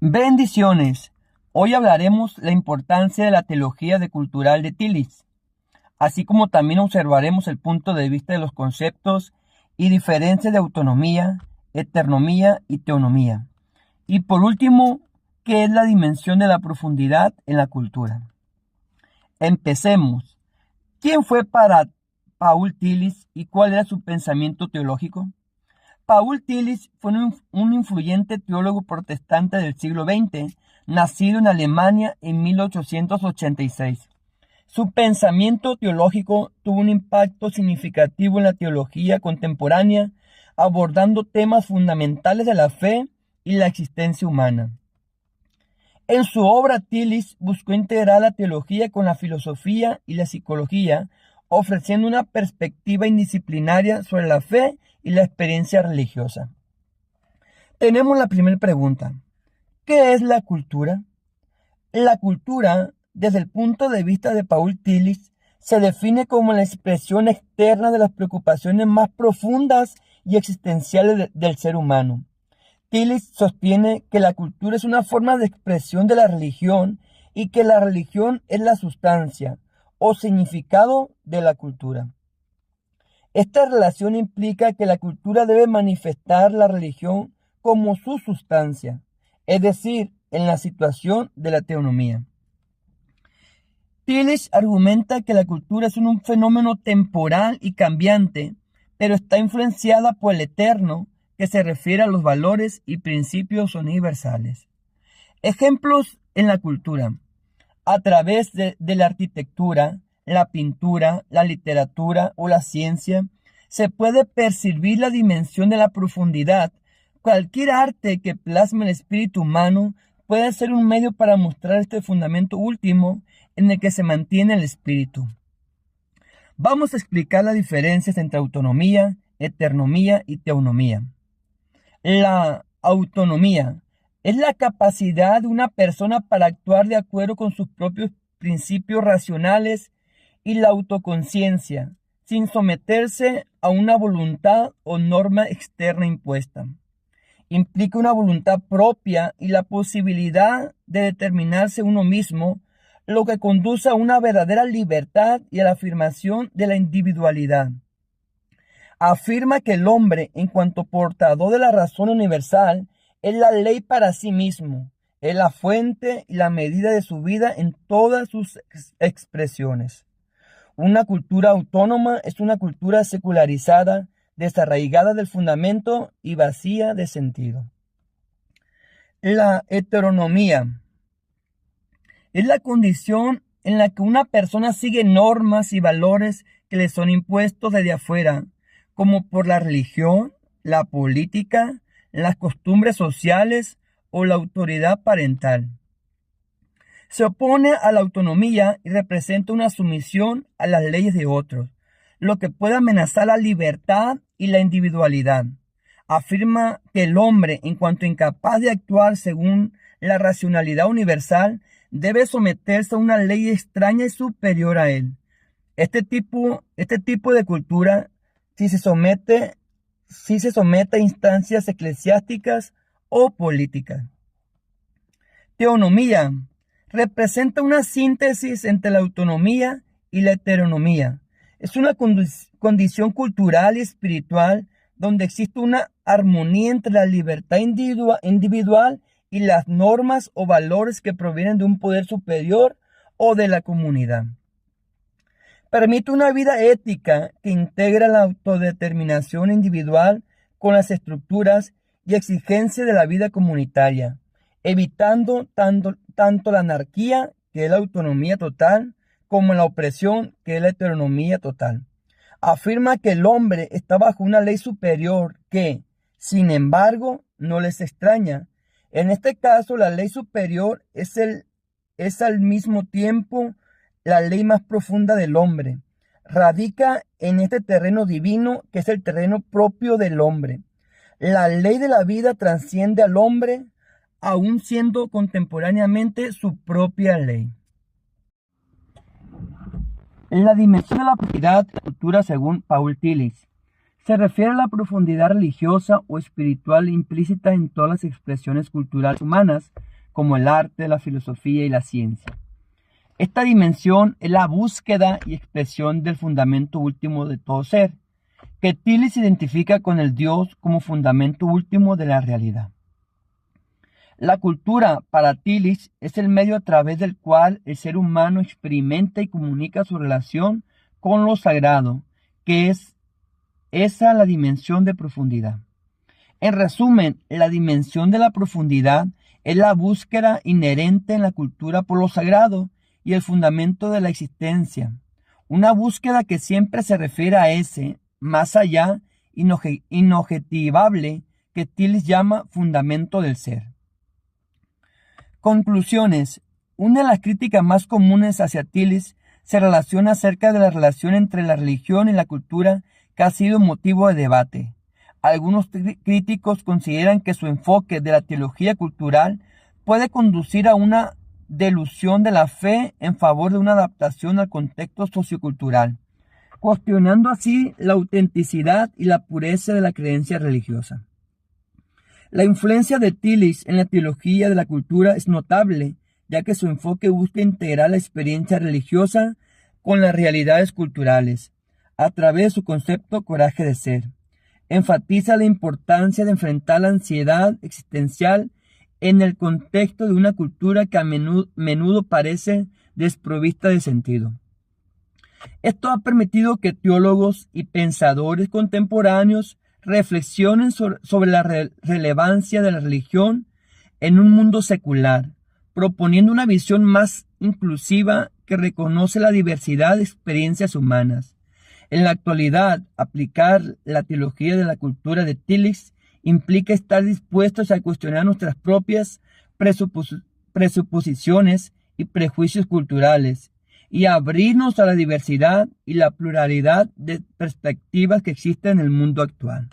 Bendiciones. Hoy hablaremos la importancia de la teología cultural de Tillich, así como también observaremos el punto de vista de los conceptos y diferencias de autonomía, heteronomía y teonomía. Y por último, ¿qué es la dimensión de la profundidad en la cultura? Empecemos. ¿Quién fue para Paul Tillich y cuál era su pensamiento teológico? Paul Tillich fue un influyente teólogo protestante del siglo XX, nacido en Alemania en 1886. Su pensamiento teológico tuvo un impacto significativo en la teología contemporánea, abordando temas fundamentales de la fe y la existencia humana. En su obra, Tillich buscó integrar la teología con la filosofía y la psicología, ofreciendo una perspectiva indisciplinaria sobre la fe y la experiencia religiosa. Tenemos la primera pregunta. ¿Qué es la cultura? La cultura, desde el punto de vista de Paul Tillich, se define como la expresión externa de las preocupaciones más profundas y existenciales del ser humano. Tillich sostiene que la cultura es una forma de expresión de la religión y que la religión es la sustancia o significado de la cultura. Esta relación implica que la cultura debe manifestar la religión como su sustancia, es decir, en la situación de la teonomía. Tillich argumenta que la cultura es un fenómeno temporal y cambiante, pero está influenciada por el eterno, que se refiere a los valores y principios universales. Ejemplos en la cultura. A través de la arquitectura, la pintura, la literatura o la ciencia, se puede percibir la dimensión de la profundidad. Cualquier arte que plasme el espíritu humano puede ser un medio para mostrar este fundamento último en el que se mantiene el espíritu. Vamos a explicar las diferencias entre autonomía, heteronomía y teonomía. La autonomía es la capacidad de una persona para actuar de acuerdo con sus propios principios racionales y la autoconciencia, sin someterse a una voluntad o norma externa impuesta. Implica una voluntad propia y la posibilidad de determinarse uno mismo, lo que conduce a una verdadera libertad y a la afirmación de la individualidad. Afirma que el hombre, en cuanto portador de la razón universal, es la ley para sí mismo, es la fuente y la medida de su vida en todas sus expresiones. Una cultura autónoma es una cultura secularizada, desarraigada del fundamento y vacía de sentido. La heteronomía es la condición en la que una persona sigue normas y valores que le son impuestos desde afuera, como por la religión, la política, las costumbres sociales o la autoridad parental. Se opone a la autonomía y representa una sumisión a las leyes de otros, lo que puede amenazar la libertad y la individualidad. Afirma que el hombre, en cuanto incapaz de actuar según la racionalidad universal, debe someterse a una ley extraña y superior a él. Este tipo de cultura si se somete a instancias eclesiásticas o políticas. Teonomía representa una síntesis entre la autonomía y la heteronomía. Es una condición cultural y espiritual donde existe una armonía entre la libertad individual y las normas o valores que provienen de un poder superior o de la comunidad. Permite una vida ética que integra la autodeterminación individual con las estructuras y exigencias de la vida comunitaria, evitando tanto la anarquía, que es la autonomía total, como la opresión, que es la heteronomía total. Afirma que el hombre está bajo una ley superior que, sin embargo, no les extraña. En este caso, la ley superior es al mismo tiempo la ley más profunda del hombre. Radica en este terreno divino que es el terreno propio del hombre. La ley de la vida trasciende al hombre, aún siendo contemporáneamente su propia ley. La dimensión de la propiedad de la cultura según Paul Tillich. Se refiere a la profundidad religiosa o espiritual implícita en todas las expresiones culturales humanas, como el arte, la filosofía y la ciencia. Esta dimensión es la búsqueda y expresión del fundamento último de todo ser, que Tillich identifica con el Dios como fundamento último de la realidad. La cultura, para Tillich, es el medio a través del cual el ser humano experimenta y comunica su relación con lo sagrado, que es esa la dimensión de profundidad. En resumen, la dimensión de la profundidad es la búsqueda inherente en la cultura por lo sagrado y el fundamento de la existencia. Una búsqueda que siempre se refiere a ese, más allá, inobjetivable, que Tillich llama fundamento del ser. Conclusiones. Una de las críticas más comunes hacia Tillich se relaciona acerca de la relación entre la religión y la cultura, que ha sido motivo de debate. Algunos críticos consideran que su enfoque de la teología cultural puede conducir a una delusión de la fe en favor de una adaptación al contexto sociocultural, cuestionando así la autenticidad y la pureza de la creencia religiosa. La influencia de Tillich en la teología de la cultura es notable, ya que su enfoque busca integrar la experiencia religiosa con las realidades culturales, a través de su concepto coraje de ser. Enfatiza la importancia de enfrentar la ansiedad existencial en el contexto de una cultura que a menudo parece desprovista de sentido. Esto ha permitido que teólogos y pensadores contemporáneos reflexionen sobre la relevancia de la religión en un mundo secular, proponiendo una visión más inclusiva que reconoce la diversidad de experiencias humanas. En la actualidad, aplicar la teología de la cultura de Tillich implica estar dispuestos a cuestionar nuestras propias presuposiciones y prejuicios culturales y abrirnos a la diversidad y la pluralidad de perspectivas que existen en el mundo actual.